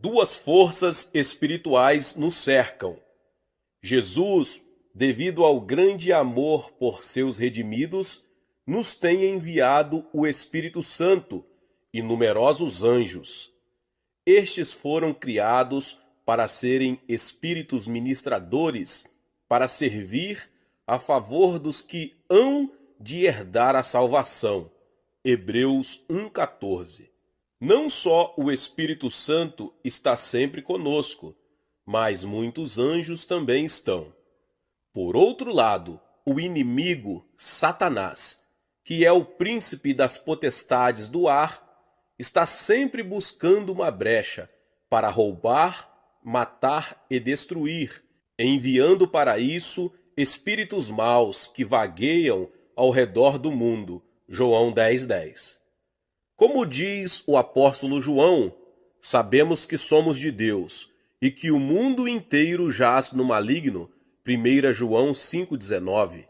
Duas forças espirituais nos cercam. Jesus, devido ao grande amor por seus redimidos, nos tem enviado o Espírito Santo e numerosos anjos. Estes foram criados para serem espíritos ministradores, para servir a favor dos que hão de herdar a salvação. Hebreus 1,14. Não só o Espírito Santo está sempre conosco, mas muitos anjos também estão. Por outro lado, o inimigo, Satanás, que é o príncipe das potestades do ar, está sempre buscando uma brecha para roubar, matar e destruir, enviando para isso espíritos maus que vagueiam ao redor do mundo. João 10:10. Como diz o apóstolo João, sabemos que somos de Deus e que o mundo inteiro jaz no maligno. 1 João 5,19.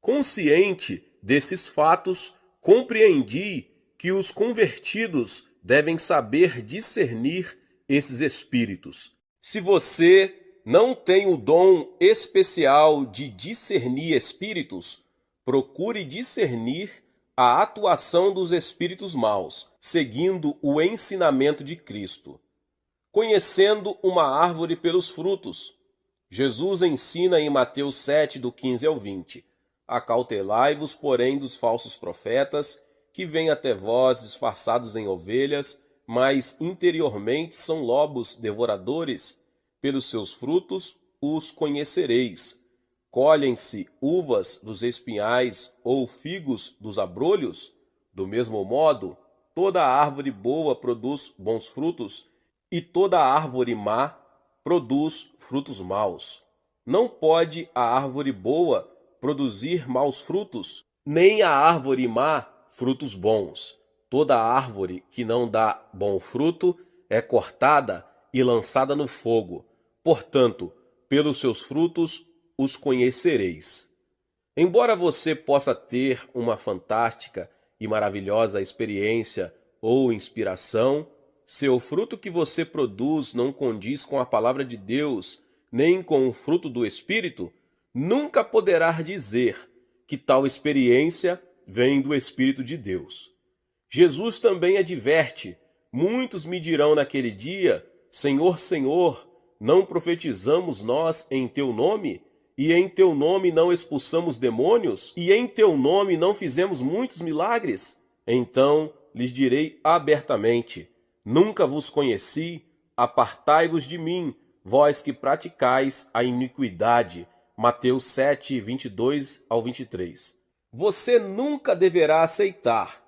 Consciente desses fatos, compreendi que os convertidos devem saber discernir esses espíritos. Se você não tem o dom especial de discernir espíritos, procure discernir a atuação dos espíritos maus, seguindo o ensinamento de Cristo. Conhecendo uma árvore pelos frutos. Jesus ensina em Mateus 7, do 15 ao 20. Acautelai-vos, porém, dos falsos profetas, que vêm até vós disfarçados em ovelhas, mas interiormente são lobos devoradores. Pelos seus frutos os conhecereis. Colhem-se uvas dos espinhais ou figos dos abrolhos? Do mesmo modo, toda árvore boa produz bons frutos, e toda árvore má produz frutos maus. Não pode a árvore boa produzir maus frutos, nem a árvore má frutos bons. Toda árvore que não dá bom fruto é cortada e lançada no fogo. Portanto, pelos seus frutos os conhecereis. Embora você possa ter uma fantástica e maravilhosa experiência ou inspiração, se o fruto que você produz não condiz com a palavra de Deus, nem com o fruto do Espírito, nunca poderá dizer que tal experiência vem do Espírito de Deus. Jesus também adverte: muitos me dirão naquele dia, Senhor, Senhor, não profetizamos nós em teu nome? E em teu nome não expulsamos demônios? E em teu nome não fizemos muitos milagres? Então lhes direi abertamente: nunca vos conheci, apartai-vos de mim, vós que praticais a iniquidade. Mateus 7, 22 ao 23. Você nunca deverá aceitar,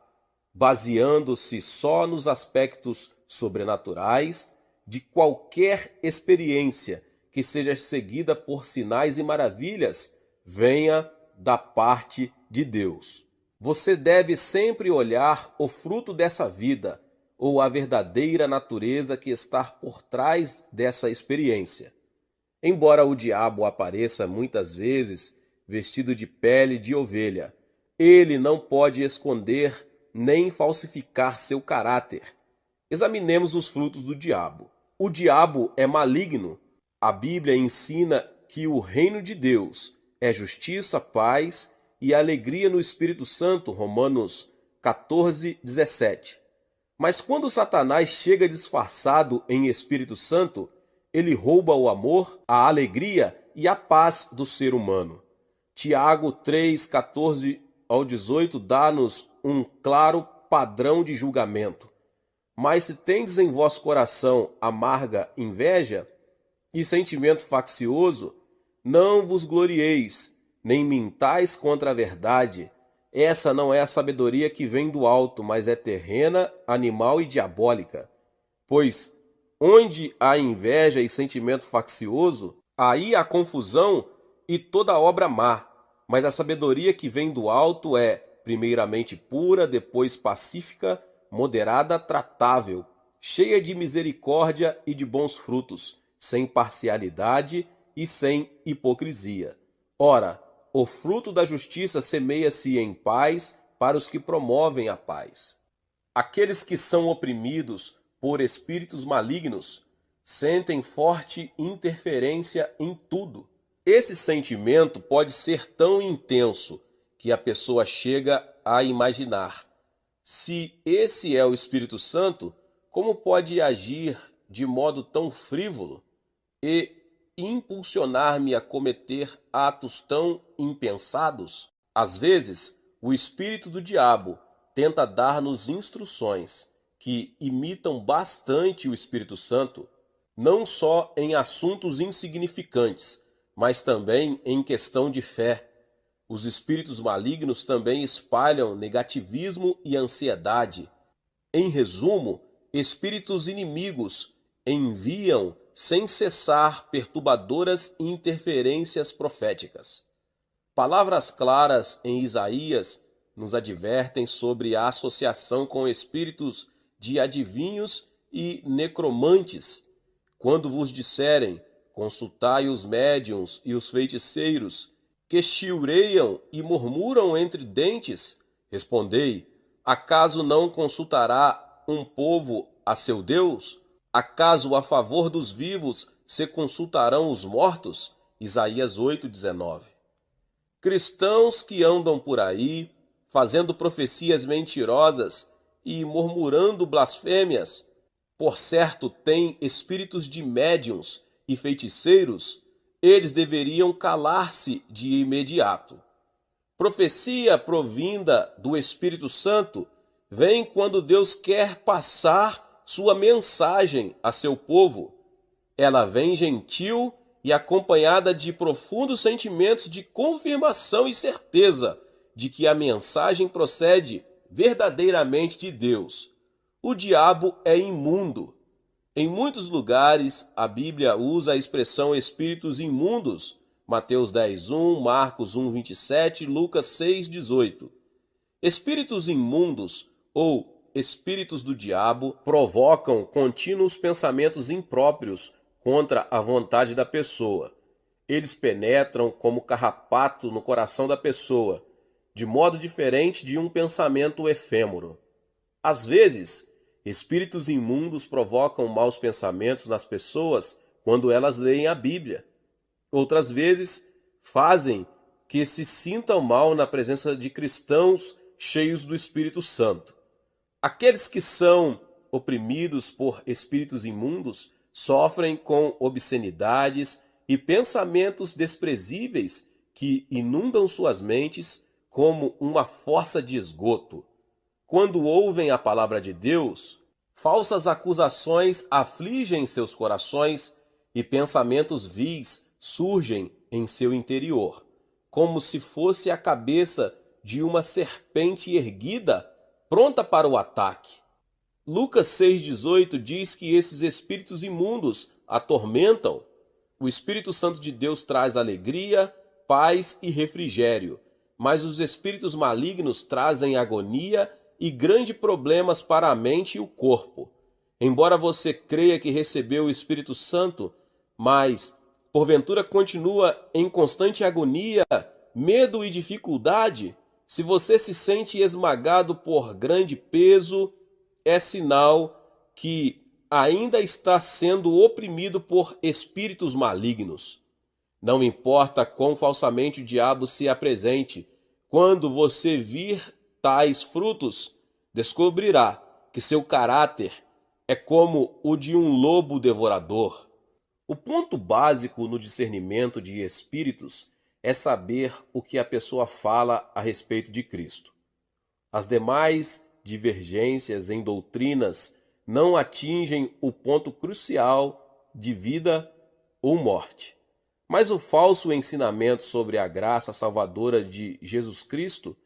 baseando-se só nos aspectos sobrenaturais de qualquer experiência que seja seguida por sinais e maravilhas, venha da parte de Deus. Você deve sempre olhar o fruto dessa vida, ou a verdadeira natureza que está por trás dessa experiência. Embora o diabo apareça muitas vezes vestido de pele de ovelha, ele não pode esconder nem falsificar seu caráter. Examinemos os frutos do diabo. O diabo é maligno. A Bíblia ensina que o reino de Deus é justiça, paz e alegria no Espírito Santo, Romanos 14, 17. Mas quando Satanás chega disfarçado em Espírito Santo, ele rouba o amor, a alegria e a paz do ser humano. Tiago 3, 14 ao 18 dá-nos um claro padrão de julgamento. Mas se tendes em vosso coração amarga inveja e sentimento faccioso, não vos glorieis, nem mintais contra a verdade. Essa não é a sabedoria que vem do alto, mas é terrena, animal e diabólica. Pois onde há inveja e sentimento faccioso, aí há confusão e toda obra má. Mas a sabedoria que vem do alto é, primeiramente pura, depois pacífica, moderada, tratável, cheia de misericórdia e de bons frutos, sem parcialidade e sem hipocrisia. Ora, o fruto da justiça semeia-se em paz para os que promovem a paz. Aqueles que são oprimidos por espíritos malignos sentem forte interferência em tudo. Esse sentimento pode ser tão intenso que a pessoa chega a imaginar: se esse é o Espírito Santo, como pode agir de modo tão frívolo e impulsionar-me a cometer atos tão impensados? Às vezes, o espírito do diabo tenta dar-nos instruções que imitam bastante o Espírito Santo, não só em assuntos insignificantes, mas também em questão de fé. Os espíritos malignos também espalham negativismo e ansiedade. Em resumo, espíritos inimigos enviam sem cessar perturbadoras interferências proféticas. Palavras claras em Isaías nos advertem sobre a associação com espíritos de adivinhos e necromantes. Quando vos disserem: consultai os médiuns e os feiticeiros, que chilreiam e murmuram entre dentes, respondei: acaso não consultará um povo a seu Deus? Acaso a favor dos vivos se consultarão os mortos? Isaías 8:19. Cristãos que andam por aí, fazendo profecias mentirosas e murmurando blasfêmias, por certo têm espíritos de médiuns e feiticeiros, eles deveriam calar-se de imediato. Profecia provinda do Espírito Santo vem quando Deus quer passar sua mensagem a seu povo. Ela vem gentil e acompanhada de profundos sentimentos de confirmação e certeza de que a mensagem procede verdadeiramente de Deus. O diabo é imundo. Em muitos lugares, a Bíblia usa a expressão espíritos imundos, Mateus 10:1, Marcos 1:27, Lucas 6:18. Espíritos imundos ou espíritos do diabo provocam contínuos pensamentos impróprios contra a vontade da pessoa. Eles penetram como carrapato no coração da pessoa, de modo diferente de um pensamento efêmero. Às vezes, espíritos imundos provocam maus pensamentos nas pessoas quando elas leem a Bíblia. Outras vezes, fazem que se sintam mal na presença de cristãos cheios do Espírito Santo. Aqueles que são oprimidos por espíritos imundos sofrem com obscenidades e pensamentos desprezíveis que inundam suas mentes como uma fossa de esgoto. Quando ouvem a palavra de Deus, falsas acusações afligem seus corações e pensamentos vis surgem em seu interior, como se fosse a cabeça de uma serpente erguida, pronta para o ataque. Lucas 6,18 diz que esses espíritos imundos atormentam. O Espírito Santo de Deus traz alegria, paz e refrigério, mas os espíritos malignos trazem agonia e grandes problemas para a mente e o corpo. Embora você creia que recebeu o Espírito Santo, mas porventura continua em constante agonia, medo e dificuldade, se você se sente esmagado por grande peso, é sinal que ainda está sendo oprimido por espíritos malignos. Não importa quão falsamente o diabo se apresente, quando você vir tais frutos, descobrirá que seu caráter é como o de um lobo devorador. O ponto básico no discernimento de espíritos é saber o que a pessoa fala a respeito de Cristo. As demais divergências em doutrinas não atingem o ponto crucial de vida ou morte. Mas o falso ensinamento sobre a graça salvadora de Jesus Cristo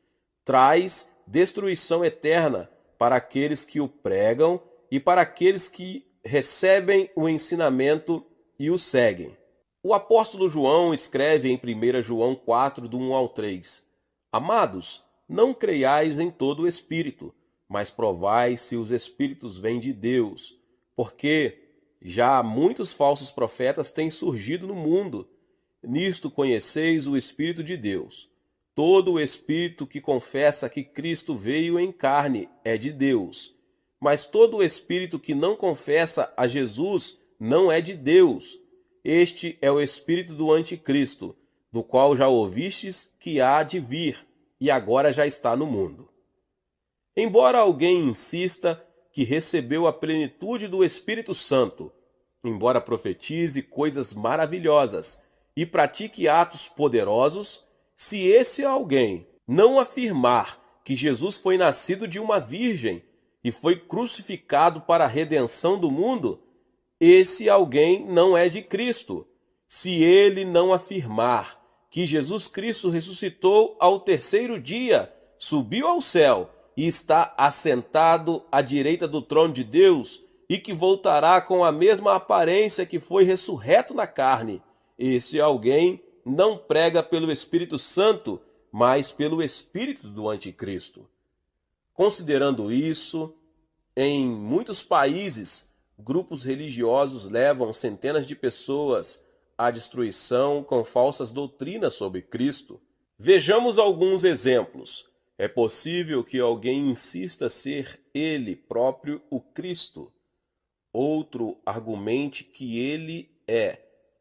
traz destruição eterna para aqueles que o pregam e para aqueles que recebem o ensinamento e o seguem. O apóstolo João escreve em 1 João 4, do 1 ao 3: Amados, não creiais em todo o espírito, mas provai se os espíritos vêm de Deus, porque já muitos falsos profetas têm surgido no mundo. Nisto conheceis o Espírito de Deus. Todo o espírito que confessa que Cristo veio em carne é de Deus, mas todo o espírito que não confessa a Jesus não é de Deus. Este é o espírito do anticristo, do qual já ouvistes que há de vir, e agora já está no mundo. Embora alguém insista que recebeu a plenitude do Espírito Santo, embora profetize coisas maravilhosas e pratique atos poderosos, se esse alguém não afirmar que Jesus foi nascido de uma virgem e foi crucificado para a redenção do mundo, esse alguém não é de Cristo. Se ele não afirmar que Jesus Cristo ressuscitou ao terceiro dia, subiu ao céu e está assentado à direita do trono de Deus e que voltará com a mesma aparência que foi ressurreto na carne, esse alguém não prega pelo Espírito Santo, mas pelo espírito do anticristo. Considerando isso, em muitos países, grupos religiosos levam centenas de pessoas à destruição com falsas doutrinas sobre Cristo. Vejamos alguns exemplos. É possível que alguém insista ser ele próprio o Cristo. Outro argumente que ele é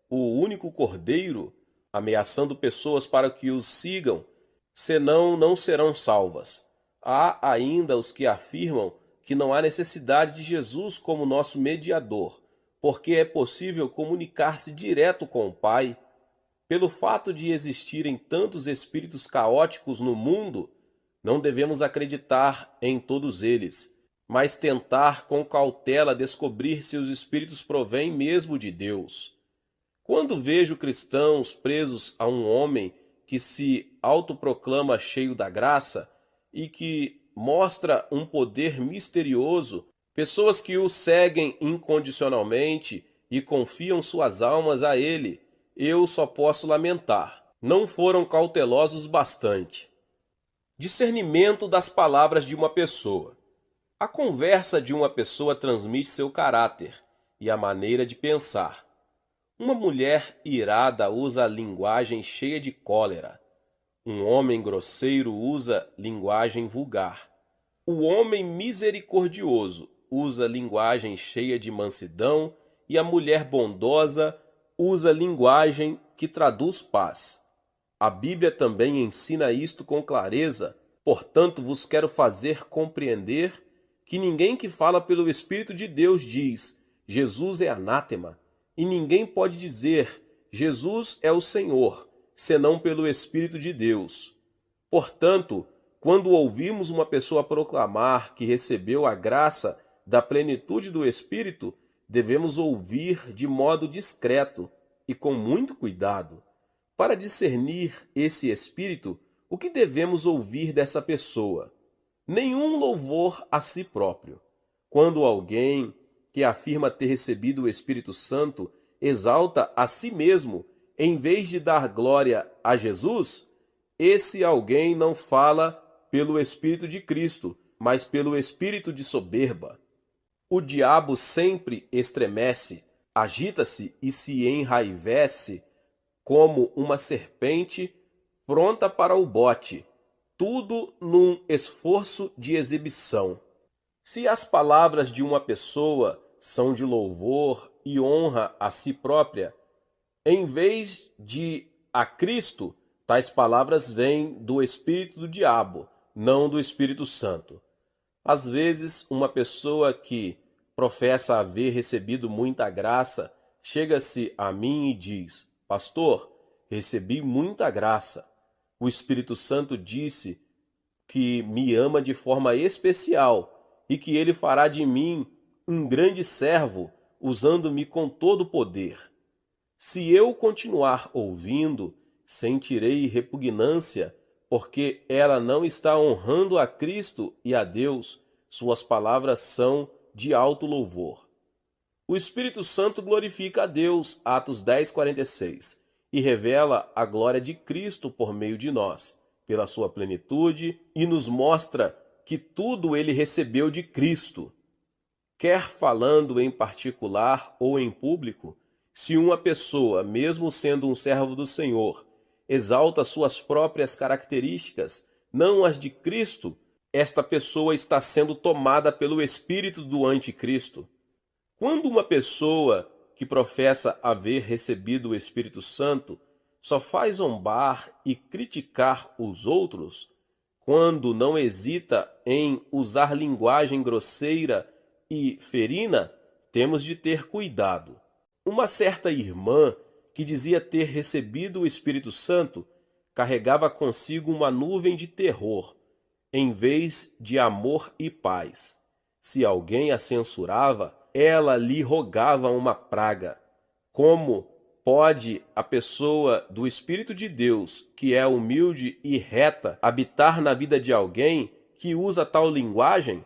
o único Cordeiro, ameaçando pessoas para que os sigam, senão não serão salvas. Há ainda os que afirmam que não há necessidade de Jesus como nosso mediador, porque é possível comunicar-se direto com o Pai. Pelo fato de existirem tantos espíritos caóticos no mundo, não devemos acreditar em todos eles, mas tentar com cautela descobrir se os espíritos provêm mesmo de Deus. Quando vejo cristãos presos a um homem que se autoproclama cheio da graça e que mostra um poder misterioso, pessoas que o seguem incondicionalmente e confiam suas almas a ele, eu só posso lamentar. Não foram cautelosos bastante. Discernimento das palavras de uma pessoa. A conversa de uma pessoa transmite seu caráter e a maneira de pensar. Uma mulher irada usa linguagem cheia de cólera. Um homem grosseiro usa linguagem vulgar. O homem misericordioso usa linguagem cheia de mansidão e a mulher bondosa usa linguagem que traduz paz. A Bíblia também ensina isto com clareza, portanto vos quero fazer compreender que ninguém que fala pelo Espírito de Deus diz, Jesus é anátema, e ninguém pode dizer, Jesus é o Senhor, senão pelo Espírito de Deus. Portanto, quando ouvimos uma pessoa proclamar que recebeu a graça da plenitude do Espírito, devemos ouvir de modo discreto e com muito cuidado. Para discernir esse Espírito, o que devemos ouvir dessa pessoa? Nenhum louvor a si próprio. Quando alguém que afirma ter recebido o Espírito Santo exalta a si mesmo, em vez de dar glória a Jesus, esse alguém não fala pelo Espírito de Cristo, mas pelo espírito de soberba. O diabo sempre estremece, agita-se e se enraivece como uma serpente pronta para o bote, tudo num esforço de exibição. Se as palavras de uma pessoa são de louvor e honra a si própria, em vez de a Cristo, tais palavras vêm do espírito do diabo, não do Espírito Santo. Às vezes, uma pessoa que professa haver recebido muita graça chega-se a mim e diz: Pastor, recebi muita graça. O Espírito Santo disse que me ama de forma especial e que ele fará de mim um grande servo, usando-me com todo o poder. Se eu continuar ouvindo, sentirei repugnância, porque ela não está honrando a Cristo e a Deus. Suas palavras são de alto louvor. O Espírito Santo glorifica a Deus, Atos 10:46, e revela a glória de Cristo por meio de nós, pela sua plenitude, e nos mostra que tudo ele recebeu de Cristo. Quer falando em particular ou em público, se uma pessoa, mesmo sendo um servo do Senhor, exalta suas próprias características, não as de Cristo, esta pessoa está sendo tomada pelo espírito do anticristo. Quando uma pessoa que professa haver recebido o Espírito Santo só faz zombar e criticar os outros, quando não hesita em usar linguagem grosseira e ferina, temos de ter cuidado. Uma certa irmã que dizia ter recebido o Espírito Santo carregava consigo uma nuvem de terror, em vez de amor e paz. Se alguém a censurava, ela lhe rogava uma praga. Como pode a pessoa do Espírito de Deus, que é humilde e reta, habitar na vida de alguém que usa tal linguagem?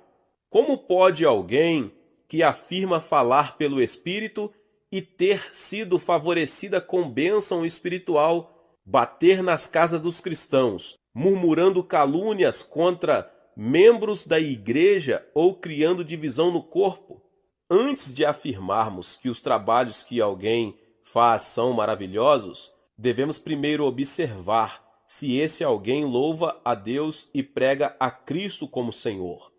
Como pode alguém que afirma falar pelo Espírito e ter sido favorecida com bênção espiritual bater nas casas dos cristãos, murmurando calúnias contra membros da igreja ou criando divisão no corpo? Antes de afirmarmos que os trabalhos que alguém faz são maravilhosos, devemos primeiro observar se esse alguém louva a Deus e prega a Cristo como Senhor.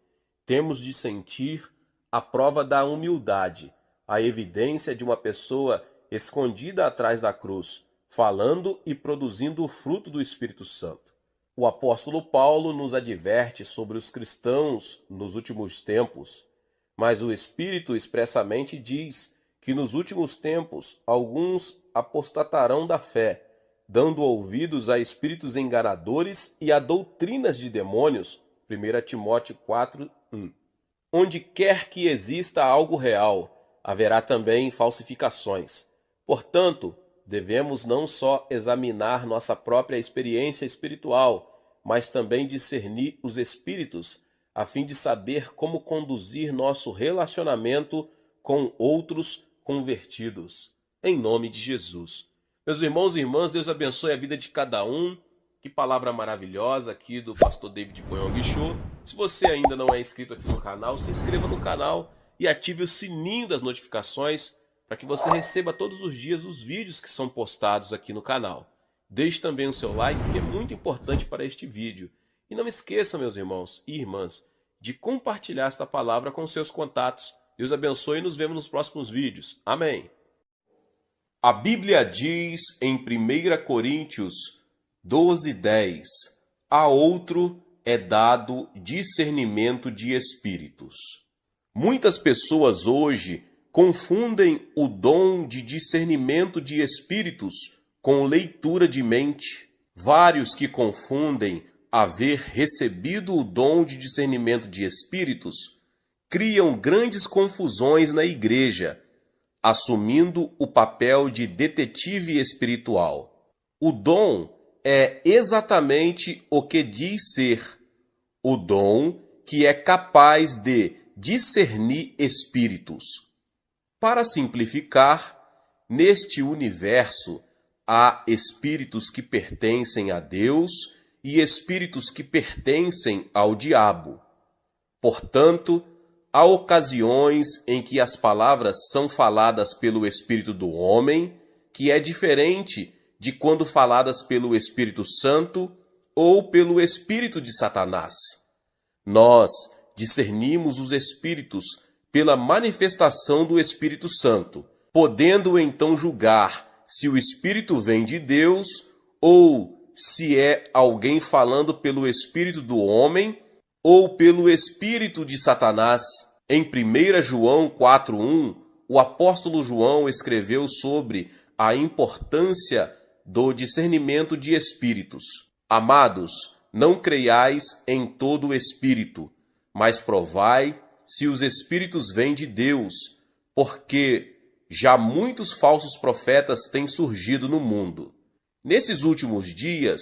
Temos de sentir a prova da humildade, a evidência de uma pessoa escondida atrás da cruz, falando e produzindo o fruto do Espírito Santo. O apóstolo Paulo nos adverte sobre os cristãos nos últimos tempos, mas o Espírito expressamente diz que nos últimos tempos alguns apostatarão da fé, dando ouvidos a espíritos enganadores e a doutrinas de demônios. 1 Timóteo 4:1. Onde quer que exista algo real, haverá também falsificações. Portanto, devemos não só examinar nossa própria experiência espiritual, mas também discernir os espíritos, a fim de saber como conduzir nosso relacionamento com outros convertidos. Em nome de Jesus. Meus irmãos e irmãs, Deus abençoe a vida de cada um. Que palavra maravilhosa aqui do pastor David Boyong Show. Se você ainda não é inscrito aqui no canal, se inscreva no canal e ative o sininho das notificações para que você receba todos os dias os vídeos que são postados aqui no canal. Deixe também o seu like, que é muito importante para este vídeo. E não esqueça, meus irmãos e irmãs, de compartilhar esta palavra com seus contatos. Deus abençoe e nos vemos nos próximos vídeos. Amém. A Bíblia diz em 1 Coríntios 12:10, a outro é dado discernimento de espíritos. Muitas pessoas hoje confundem o dom de discernimento de espíritos com leitura de mente. Vários que confundem haver recebido o dom de discernimento de espíritos criam grandes confusões na igreja, assumindo o papel de detetive espiritual. O dom é exatamente o que diz ser, o dom que é capaz de discernir espíritos. Para simplificar, neste universo há espíritos que pertencem a Deus e espíritos que pertencem ao diabo. Portanto, há ocasiões em que as palavras são faladas pelo Espírito do homem, que é diferente de quando faladas pelo Espírito Santo ou pelo Espírito de Satanás. Nós discernimos os espíritos pela manifestação do Espírito Santo, podendo então julgar se o Espírito vem de Deus ou se é alguém falando pelo Espírito do homem ou pelo Espírito de Satanás. Em 1 João 4:1, o apóstolo João escreveu sobre a importância do discernimento de espíritos. Amados, não creiais em todo espírito, mas provai se os espíritos vêm de Deus, porque já muitos falsos profetas têm surgido no mundo. Nesses últimos dias,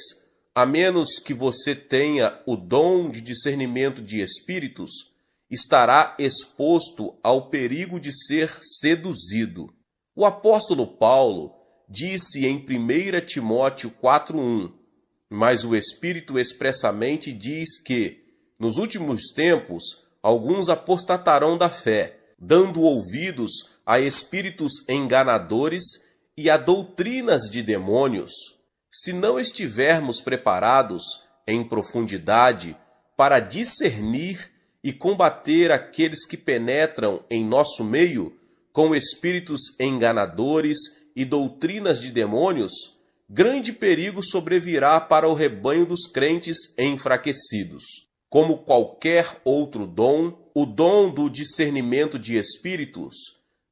a menos que você tenha o dom de discernimento de espíritos, estará exposto ao perigo de ser seduzido. O apóstolo Paulo disse em 1 Timóteo 4:1, mas o Espírito expressamente diz que, nos últimos tempos, alguns apostatarão da fé, dando ouvidos a espíritos enganadores e a doutrinas de demônios. Se não estivermos preparados em profundidade para discernir e combater aqueles que penetram em nosso meio, com espíritos enganadores e doutrinas de demônios, grande perigo sobrevirá para o rebanho dos crentes enfraquecidos. Como qualquer outro dom, o dom do discernimento de espíritos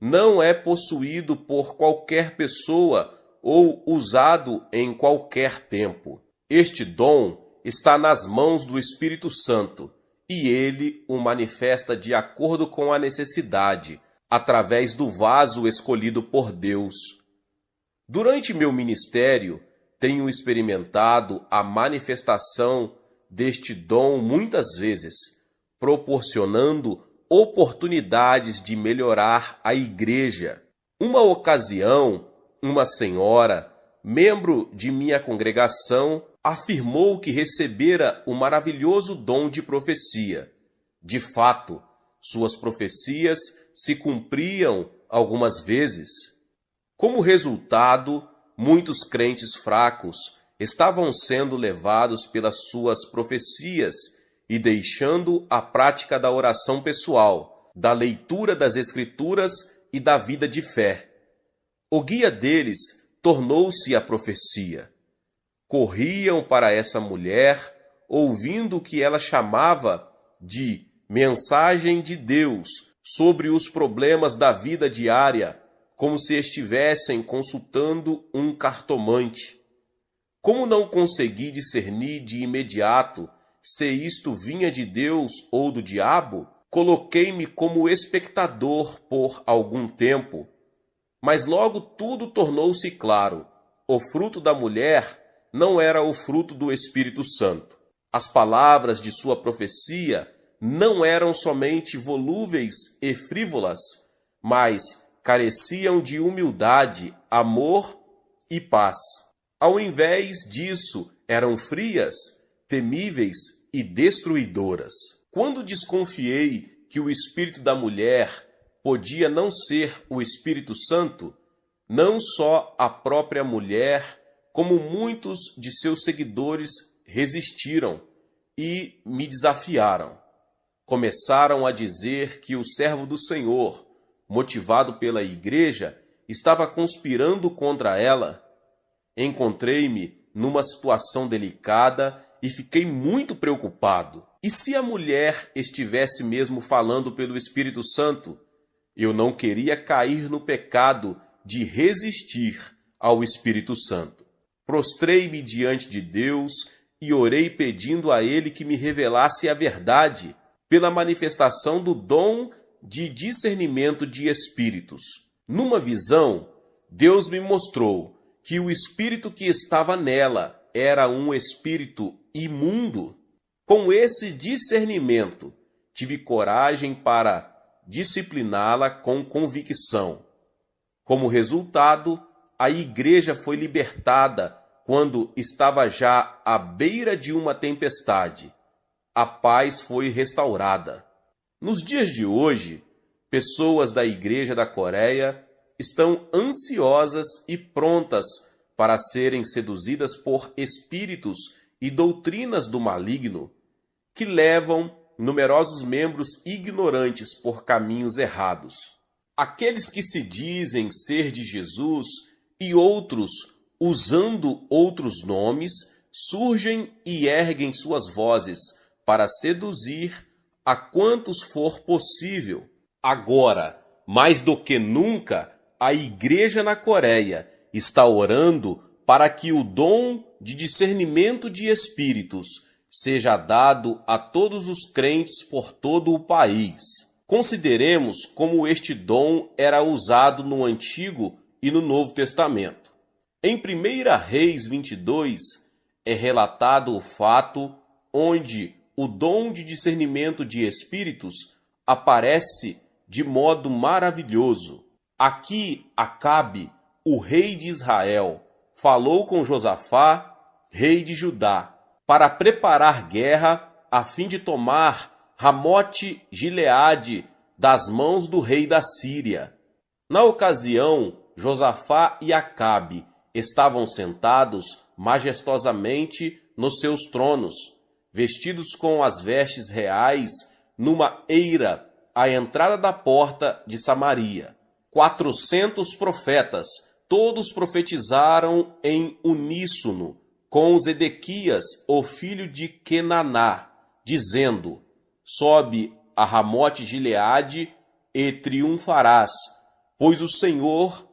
não é possuído por qualquer pessoa ou usado em qualquer tempo. Este dom está nas mãos do Espírito Santo e ele o manifesta de acordo com a necessidade, através do vaso escolhido por Deus. Durante meu ministério, tenho experimentado a manifestação deste dom muitas vezes, proporcionando oportunidades de melhorar a igreja. Uma ocasião, uma senhora, membro de minha congregação, afirmou que recebera o maravilhoso dom de profecia. De fato, suas profecias se cumpriam algumas vezes. Como resultado, muitos crentes fracos estavam sendo levados pelas suas profecias e deixando a prática da oração pessoal, da leitura das Escrituras e da vida de fé. O guia deles tornou-se a profecia. Corriam para essa mulher, ouvindo o que ela chamava de mensagem de Deus sobre os problemas da vida diária, como se estivessem consultando um cartomante. Como não consegui discernir de imediato se isto vinha de Deus ou do diabo, coloquei-me como espectador por algum tempo. Mas logo tudo tornou-se claro. O fruto da mulher não era o fruto do Espírito Santo. As palavras de sua profecia não eram somente volúveis e frívolas, mas careciam de humildade, amor e paz. Ao invés disso, eram frias, temíveis e destruidoras. Quando desconfiei que o espírito da mulher podia não ser o Espírito Santo, não só a própria mulher, como muitos de seus seguidores resistiram e me desafiaram. Começaram a dizer que o servo do Senhor, motivado pela igreja, estava conspirando contra ela. Encontrei-me numa situação delicada e fiquei muito preocupado. E se a mulher estivesse mesmo falando pelo Espírito Santo? Eu não queria cair no pecado de resistir ao Espírito Santo. Prostrei-me diante de Deus e orei pedindo a Ele que me revelasse a verdade pela manifestação do dom de discernimento de espíritos. Numa visão, Deus me mostrou que o espírito que estava nela era um espírito imundo. Com esse discernimento, tive coragem para discipliná-la com convicção. Como resultado, a igreja foi libertada quando estava já à beira de uma tempestade. A paz foi restaurada. Nos dias de hoje, pessoas da Igreja da Coreia estão ansiosas e prontas para serem seduzidas por espíritos e doutrinas do maligno, que levam numerosos membros ignorantes por caminhos errados. Aqueles que se dizem ser de Jesus e outros, usando outros nomes, surgem e erguem suas vozes para seduzir a quantos for possível. Agora, mais do que nunca, a igreja na Coreia está orando para que o dom de discernimento de espíritos seja dado a todos os crentes por todo o país. Consideremos como este dom era usado no Antigo e no Novo Testamento. Em 1 Reis 22 é relatado o fato onde o dom de discernimento de espíritos aparece de modo maravilhoso. Aqui Acabe, o rei de Israel, falou com Josafá, rei de Judá, para preparar guerra a fim de tomar Ramote-Gileade das mãos do rei da Síria. Na ocasião, Josafá e Acabe estavam sentados majestosamente nos seus tronos, vestidos com as vestes reais, numa eira à entrada da porta de Samaria. 400 profetas, todos profetizaram em uníssono com Zedequias, o filho de Quenaná, dizendo: sobe a Ramote-Gileade e triunfarás, pois o Senhor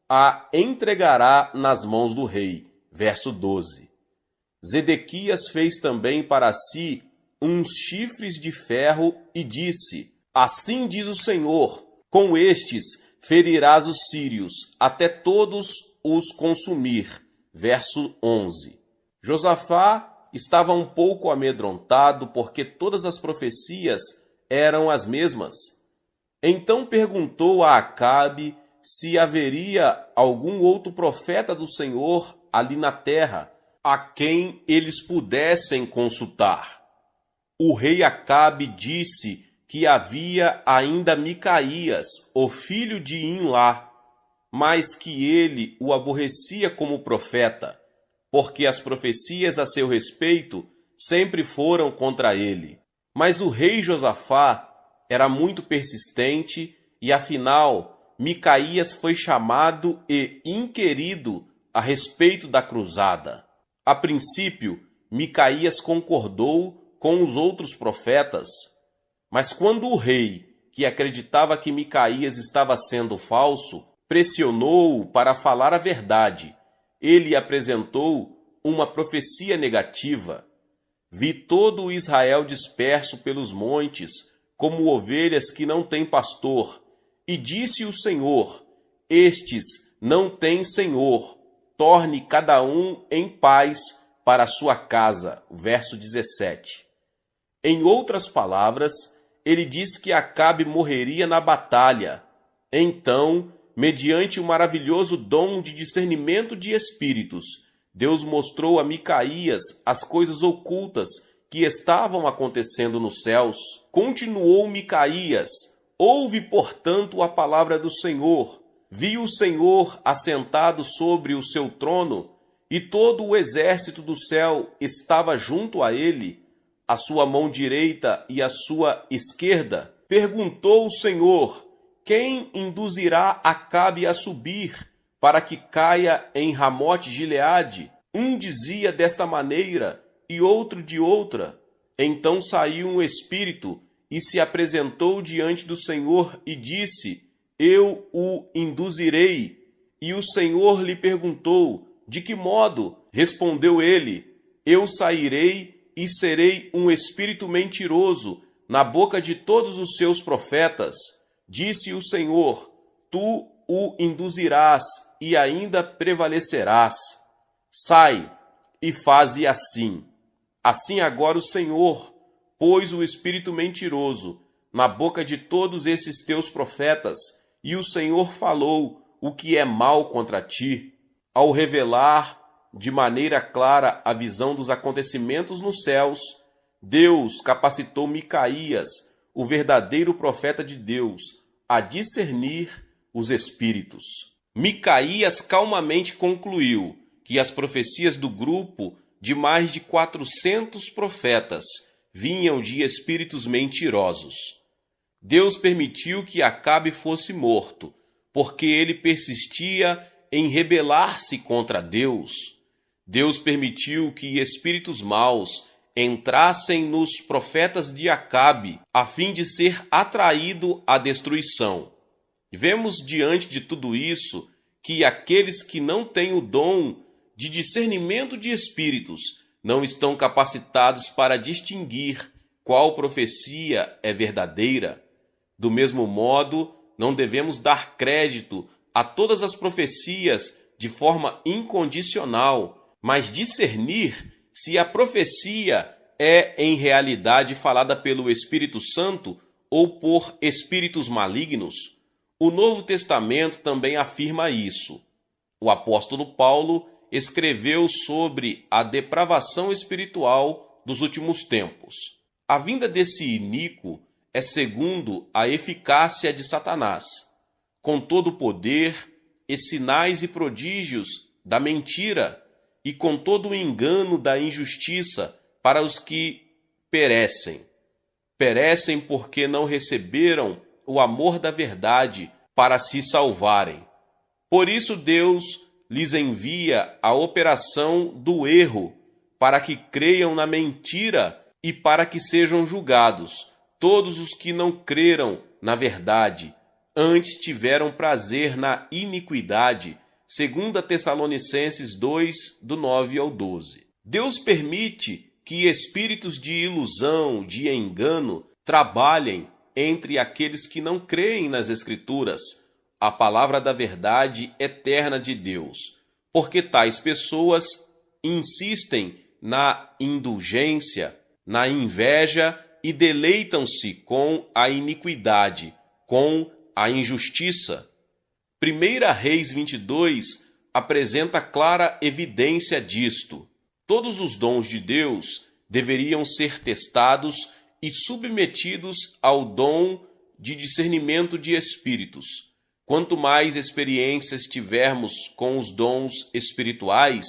a entregará nas mãos do rei. Verso 12. Zedequias fez também para si uns chifres de ferro e disse: assim diz o Senhor, com estes ferirás os sírios, até todos os consumir. Verso 11. Josafá estava um pouco amedrontado, porque todas as profecias eram as mesmas. Então perguntou a Acabe se haveria algum outro profeta do Senhor ali na terra, a quem eles pudessem consultar. O rei Acabe disse que havia ainda Micaías, o filho de Imlá, mas que ele o aborrecia como profeta, porque as profecias a seu respeito sempre foram contra ele. Mas o rei Josafá era muito persistente e, afinal, Micaías foi chamado e inquirido a respeito da cruzada. A princípio, Micaías concordou com os outros profetas, mas quando o rei, que acreditava que Micaías estava sendo falso, pressionou-o para falar a verdade, ele apresentou uma profecia negativa. Vi todo o Israel disperso pelos montes, como ovelhas que não têm pastor. E disse o Senhor: estes não têm senhor, torne cada um em paz para a sua casa. Verso 17. Em outras palavras, ele diz que Acabe morreria na batalha. Então, mediante o maravilhoso dom de discernimento de espíritos, Deus mostrou a Micaías as coisas ocultas que estavam acontecendo nos céus. Continuou Micaías: ouve, portanto, a palavra do Senhor. Vi o Senhor assentado sobre o seu trono, e todo o exército do céu estava junto a ele, a sua mão direita e a sua esquerda. Perguntou o Senhor: quem induzirá Acabe a subir, para que caia em Ramote-Gileade? Um dizia desta maneira e outro de outra. Então saiu um espírito e se apresentou diante do Senhor e disse: eu o induzirei. E o Senhor lhe perguntou: de que modo? Respondeu ele: eu sairei e serei um espírito mentiroso na boca de todos os seus profetas. Disse o Senhor: tu o induzirás e ainda prevalecerás. Sai e faze assim. Assim agora o Senhor pôs o espírito mentiroso na boca de todos esses teus profetas, e o Senhor falou o que é mal contra ti. Ao revelar de maneira clara a visão dos acontecimentos nos céus, Deus capacitou Micaías, o verdadeiro profeta de Deus, a discernir os espíritos. Micaías calmamente concluiu que as profecias do grupo de mais de 400 profetas vinham de espíritos mentirosos. Deus permitiu que Acabe fosse morto, porque ele persistia em rebelar-se contra Deus. Deus permitiu que espíritos maus entrassem nos profetas de Acabe, a fim de ser atraído à destruição. Vemos diante de tudo isso que aqueles que não têm o dom de discernimento de espíritos não estão capacitados para distinguir qual profecia é verdadeira. Do mesmo modo, não devemos dar crédito a todas as profecias de forma incondicional, mas discernir se a profecia é em realidade falada pelo Espírito Santo ou por espíritos malignos. O Novo Testamento também afirma isso. O apóstolo Paulo escreveu sobre a depravação espiritual dos últimos tempos. A vinda desse iníquo é segundo a eficácia de Satanás, com todo o poder e sinais e prodígios da mentira e com todo o engano da injustiça para os que perecem. Perecem porque não receberam o amor da verdade para se salvarem. Por isso Deus lhes envia a operação do erro, para que creiam na mentira e para que sejam julgados todos os que não creram na verdade, antes tiveram prazer na iniquidade, segundo Tessalonicenses 2, do 9 ao 12. Deus permite que espíritos de ilusão, de engano, trabalhem entre aqueles que não creem nas Escrituras, a palavra da verdade eterna de Deus, porque tais pessoas insistem na indulgência, na inveja e deleitam-se com a iniquidade, com a injustiça. 1 Reis 22 apresenta clara evidência disto. Todos os dons de Deus deveriam ser testados e submetidos ao dom de discernimento de espíritos. Quanto mais experiências tivermos com os dons espirituais,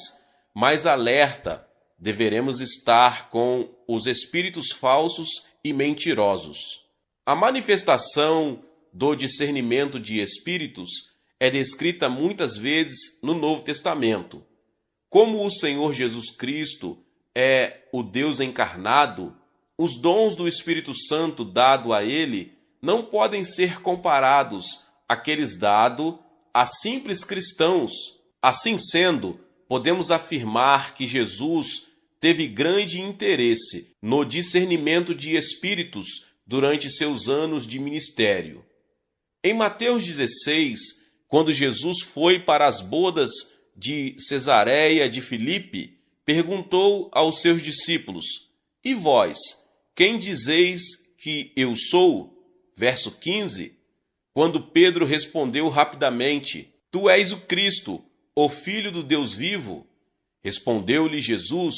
mais alerta deveremos estar com os espíritos falsos e mentirosos. A manifestação do discernimento de espíritos é descrita muitas vezes no Novo Testamento. Como o Senhor Jesus Cristo é o Deus encarnado, os dons do Espírito Santo dado a ele não podem ser comparados àqueles dados a simples cristãos. Assim sendo, podemos afirmar que Jesus teve grande interesse no discernimento de espíritos durante seus anos de ministério. Em Mateus 16, quando Jesus foi para as bodas de Cesareia de Filipe, perguntou aos seus discípulos: "E vós, quem dizeis que eu sou?" Verso 15, quando Pedro respondeu rapidamente: "Tu és o Cristo, o Filho do Deus vivo." Respondeu-lhe Jesus: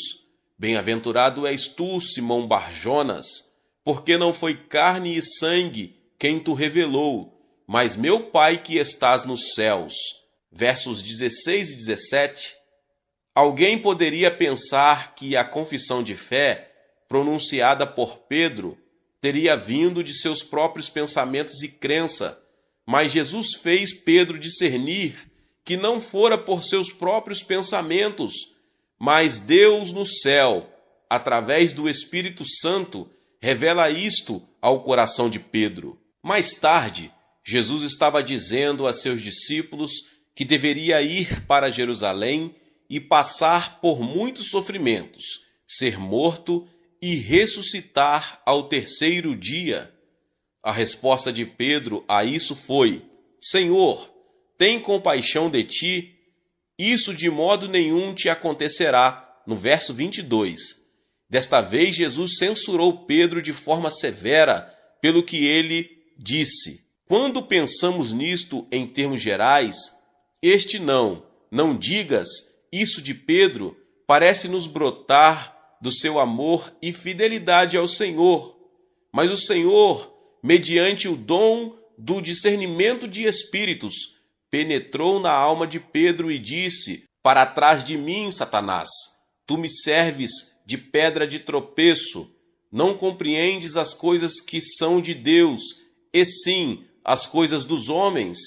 "Bem-aventurado és tu, Simão Barjonas, porque não foi carne e sangue quem tu revelou, mas meu Pai que estás nos céus." Versos 16 e 17. Alguém poderia pensar que a confissão de fé, pronunciada por Pedro, teria vindo de seus próprios pensamentos e crença, mas Jesus fez Pedro discernir que não fora por seus próprios pensamentos, mas Deus no céu, através do Espírito Santo, revela isto ao coração de Pedro. Mais tarde, Jesus estava dizendo a seus discípulos que deveria ir para Jerusalém e passar por muitos sofrimentos, ser morto e ressuscitar ao terceiro dia. A resposta de Pedro a isso foi: "Senhor, tem compaixão de ti? Isso de modo nenhum te acontecerá." No verso 22. Desta vez, Jesus censurou Pedro de forma severa pelo que ele disse. Quando pensamos nisto em termos gerais, não digas isso de Pedro, parece nos brotar do seu amor e fidelidade ao Senhor. Mas o Senhor, mediante o dom do discernimento de espíritos, penetrou na alma de Pedro e disse: "Para trás de mim, Satanás, tu me serves de pedra de tropeço, não compreendes as coisas que são de Deus, e sim as coisas dos homens."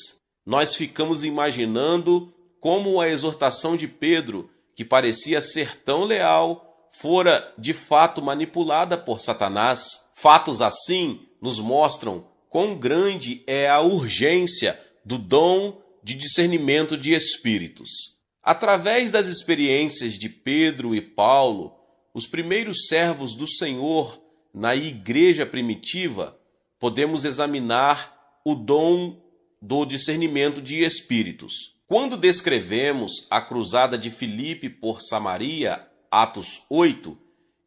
Nós ficamos imaginando como a exortação de Pedro, que parecia ser tão leal, fora de fato manipulada por Satanás. Fatos assim nos mostram quão grande é a urgência do dom de discernimento de espíritos. Através das experiências de Pedro e Paulo, os primeiros servos do Senhor na igreja primitiva, podemos examinar o dom do discernimento de espíritos. Quando descrevemos a cruzada de Filipe por Samaria, Atos 8,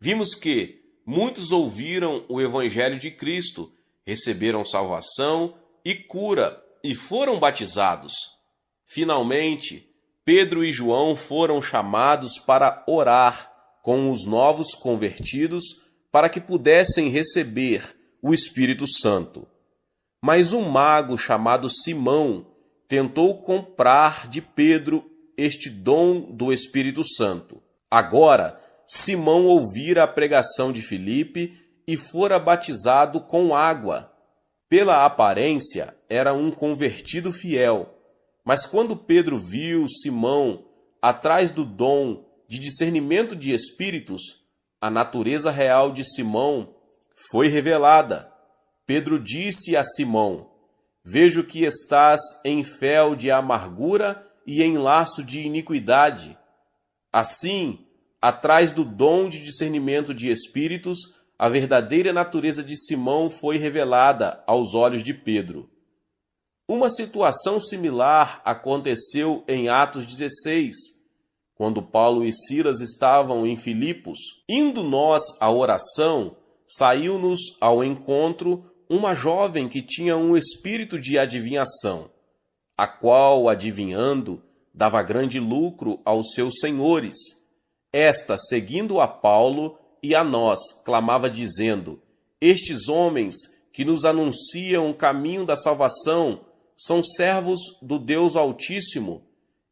vimos que muitos ouviram o evangelho de Cristo, receberam salvação e cura e foram batizados. Finalmente, Pedro e João foram chamados para orar com os novos convertidos para que pudessem receber o Espírito Santo. Mas um mago chamado Simão tentou comprar de Pedro este dom do Espírito Santo. Agora, Simão ouvira a pregação de Filipe e fora batizado com água. Pela aparência, era um convertido fiel. Mas quando Pedro viu Simão atrás do dom de discernimento de espíritos, a natureza real de Simão foi revelada. Pedro disse a Simão: vejo que estás em fel de amargura e em laço de iniquidade. Assim, atrás do dom de discernimento de espíritos, a verdadeira natureza de Simão foi revelada aos olhos de Pedro. Uma situação similar aconteceu em Atos 16, quando Paulo e Silas estavam em Filipos. Indo nós à oração, saiu-nos ao encontro uma jovem que tinha um espírito de adivinhação, a qual, adivinhando, dava grande lucro aos seus senhores. Esta, seguindo a Paulo e a nós, clamava dizendo: estes homens que nos anunciam o caminho da salvação são servos do Deus Altíssimo.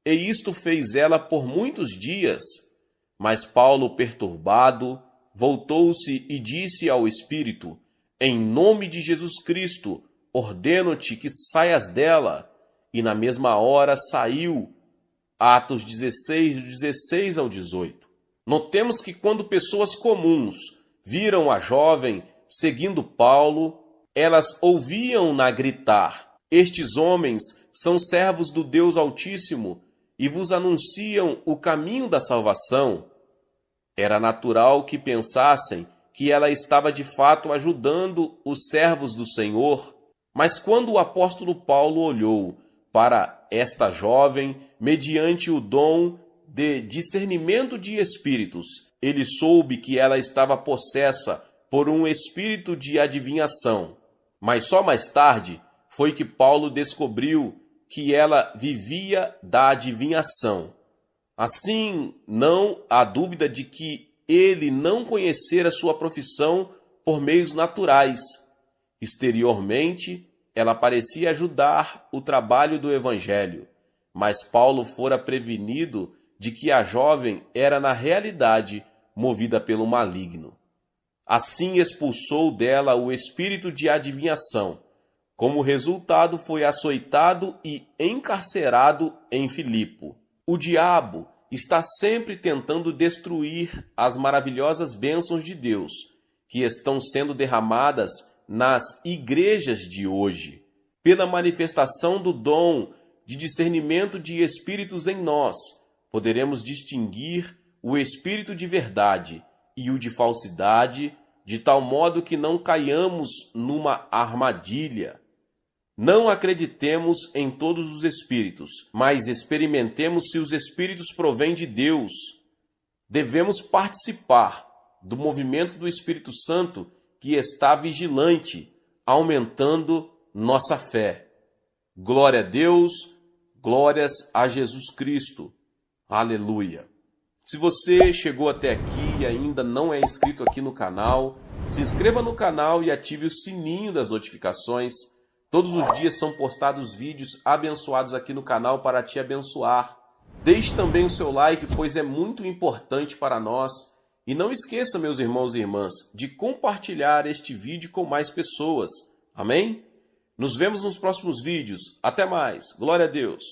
E isto fez ela por muitos dias. Mas Paulo, perturbado, voltou-se e disse ao espírito: em nome de Jesus Cristo, ordeno-te que saias dela. E na mesma hora saiu. Atos 16, do 16 ao 18. Notemos que quando pessoas comuns viram a jovem seguindo Paulo, elas ouviam-na gritar: estes homens são servos do Deus Altíssimo e vos anunciam o caminho da salvação. Era natural que pensassem que ela estava de fato ajudando os servos do Senhor. Mas quando o apóstolo Paulo olhou para esta jovem, mediante o dom de discernimento de espíritos, ele soube que ela estava possessa por um espírito de adivinhação. Mas só mais tarde foi que Paulo descobriu que ela vivia da adivinhação. Assim, não há dúvida de que ele não conhecera sua profissão por meios naturais. Exteriormente, ela parecia ajudar o trabalho do evangelho, mas Paulo fora prevenido de que a jovem era na realidade movida pelo maligno. Assim expulsou dela o espírito de adivinhação. Como resultado, foi açoitado e encarcerado em Filipo. O diabo está sempre tentando destruir as maravilhosas bênçãos de Deus que estão sendo derramadas nas igrejas de hoje. Pela manifestação do dom de discernimento de espíritos em nós, poderemos distinguir o espírito de verdade e o de falsidade, de tal modo que não caiamos numa armadilha. Não acreditemos em todos os espíritos, mas experimentemos se os espíritos provêm de Deus. Devemos participar do movimento do Espírito Santo que está vigilante, aumentando nossa fé. Glória a Deus, glórias a Jesus Cristo. Aleluia. Se você chegou até aqui e ainda não é inscrito aqui no canal, se inscreva no canal e ative o sininho das notificações. Todos os dias são postados vídeos abençoados aqui no canal para te abençoar. Deixe também o seu like, pois é muito importante para nós. E não esqueça, meus irmãos e irmãs, de compartilhar este vídeo com mais pessoas. Amém? Nos vemos nos próximos vídeos. Até mais. Glória a Deus.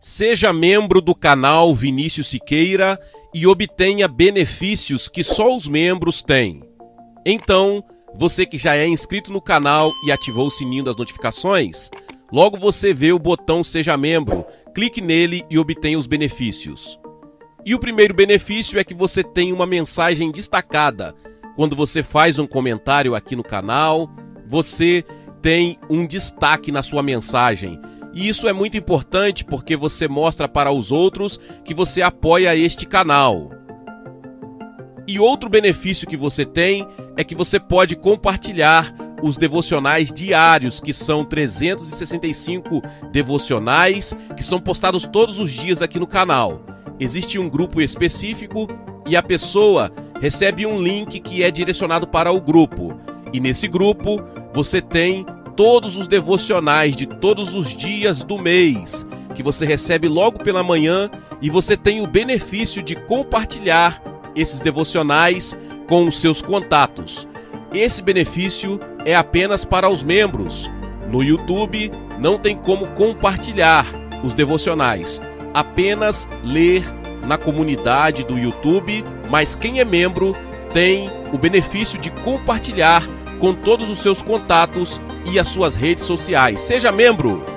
Seja membro do canal Vinícius Siqueira e obtenha benefícios que só os membros têm. Então, você que já é inscrito no canal e ativou o sininho das notificações, logo você vê o botão Seja Membro, clique nele e obtenha os benefícios. E o primeiro benefício é que você tem uma mensagem destacada. Quando você faz um comentário aqui no canal, você tem um destaque na sua mensagem. E isso é muito importante porque você mostra para os outros que você apoia este canal. E outro benefício que você tem é que você pode compartilhar os devocionais diários, que são 365 devocionais, que são postados todos os dias aqui no canal. Existe um grupo específico e a pessoa recebe um link que é direcionado para o grupo. E nesse grupo você tem todos os devocionais de todos os dias do mês, que você recebe logo pela manhã, e você tem o benefício de compartilhar esses devocionais com os seus contatos. Esse benefício é apenas para os membros. No YouTube não tem como compartilhar os devocionais, apenas ler na comunidade do YouTube, mas quem é membro tem o benefício de compartilhar com todos os seus contatos e as suas redes sociais. Seja membro!